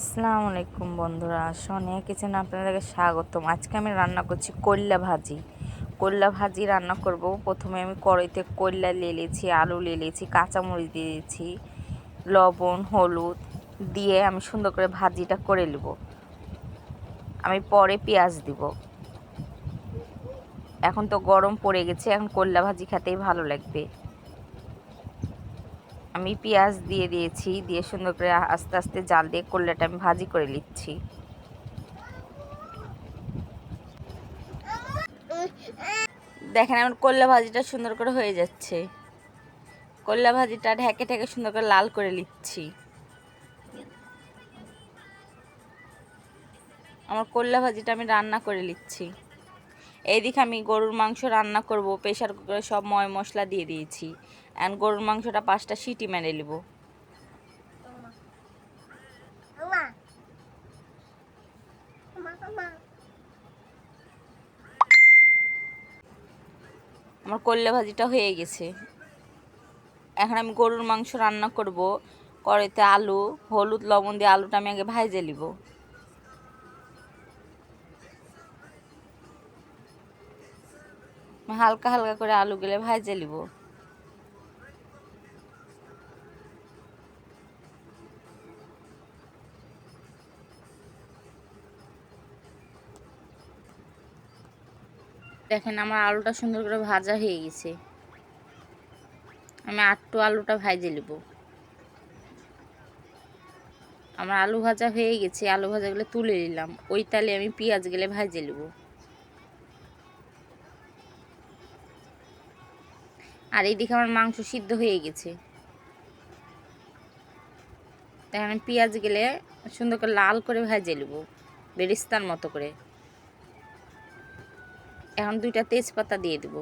আসসালামু আলাইকুম বন্ধুরা, সোনিয়া কিচেনে আপনাদেরকে স্বাগতম। আজকে আমি রান্না করছি করলা ভাজি। করলা ভাজি রান্না করব। প্রথমে আমি কড়াইতে করলা নিয়ে নিয়েছি, আলু নিয়ে নিয়েছি, কাঁচামরিচ দিয়ে দিয়েছি, লবণ হলুদ দিয়ে আমি সুন্দর করে ভাজিটা করে নেব। আমি পরে পেঁয়াজ দিব। এখন তো গরম পড়ে গেছে, এখন করলা ভাজি খেতেই ভালো লাগবে। আমি পেঁয়াজ দিয়ে দিয়েছি, দিয়ে সুন্দর করে আস্তে আস্তে জাল দিয়ে করলাটা আমি ভাজি করে নিচ্ছি। দেখেন আমার করলা ভাজিটা সুন্দর করে হয়ে যাচ্ছে। করলা ভাজিটা ঢেকে ঢেকে সুন্দর করে লাল করে নিচ্ছি। আমার করলা ভাজিটা আমি রান্না করে নিচ্ছি। এইদিকে আমি গরুর মাংস রান্না করব। প্রেশার কুকারে সব ময় মশলা দিয়ে দিয়েছি। এখন গরুর মাংসটা 5টা সিটি মেরে নেব। আমার করলা ভাজিটা হয়ে গেছে। এখন আমি গরুর মাংস রান্না করব। কড়াইতে আলু হলুদ লবণ দিয়ে আলুটা আমি আগে ভাজে নিব। হালকা হালকা করে আলুগুলো ভাজে নিব। দেখেন আমার আলুটা সুন্দর করে ভাজা হয়ে গেছে। আমি আটটু আলুটা ভাজে নিব। আমার আলু ভাজা হয়ে গেছে, আলু ভাজাগুলো তুলে নিলাম। ওই তালে আমি পেঁয়াজগুলো ভাজে নেব। আর এইদিকে আমার মাংস সিদ্ধ হয়ে গেছে। দেখেন আমি পেঁয়াজগুলো সুন্দর করে লাল করে ভাজে নেব, বেরেস্তার মতো করে। এখন 2টা তেজপাতা দিয়ে দেব।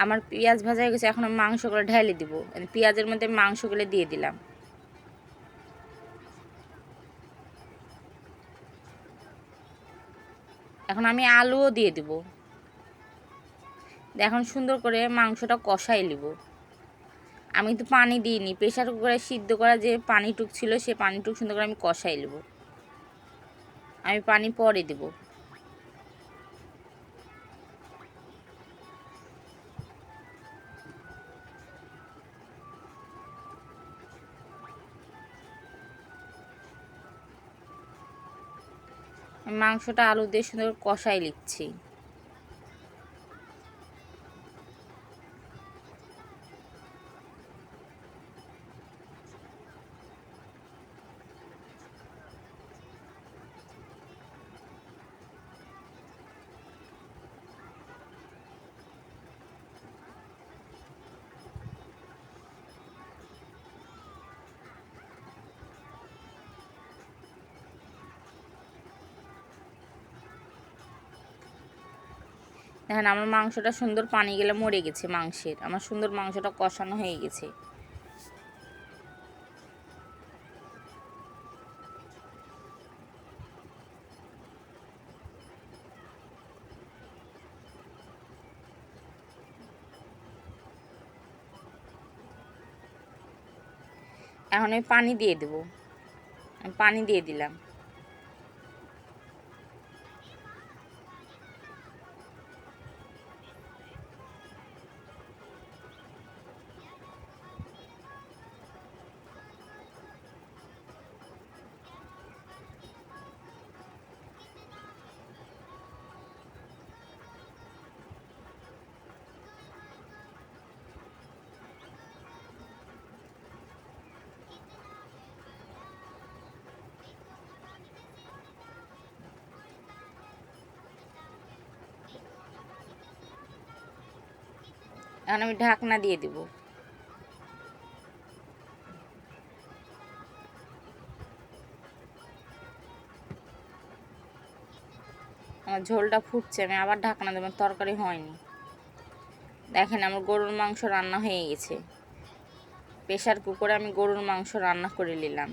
আমার পেঁয়াজ ভাজা হয়ে গেছে, এখন আমি মাংসগুলো ঢেলে দিব। পেঁয়াজের মধ্যে মাংসগুলো দিয়ে দিলাম। এখন আমি আলুও দিয়ে দিব। এখন সুন্দর করে মাংসটা কষাই নেব। আমি তো পানি দিইনি, প্রেশার কুকারে সিদ্ধ করা যে পানিটুক ছিল সে পানিটুক সুন্দর করে আমি কষাই নেব। আমি পানি পরে দেব। মাংসটা আলু দিয়ে সুন্দর কষাই নিচ্ছি। দেখেন আমার মাংসটা সুন্দর পানি গেলে মরে গেছে মাংসের। আমার সুন্দর মাংসটা কষানো হয়ে গেছে। এখন আমি পানি দিয়ে দেব। আমি পানি দিয়ে দিলাম। এখন আমি ঢাকনা দিয়ে দেব। আমার ঝোলটা ফুটছে, আমি আবার ঢাকনা দেবো, তরকারি হয়নি। দেখেন আমার গরুর মাংস রান্না হয়ে গেছে। প্রেশার কুকারে আমি গরুর মাংস রান্না করে নিলাম।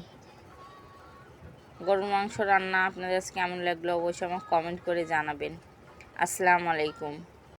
গরুর মাংস রান্না আপনাদের কাছে কেমন লাগলো অবশ্যই আমাকে কমেন্ট করে জানাবেন। আসসালামু আলাইকুম।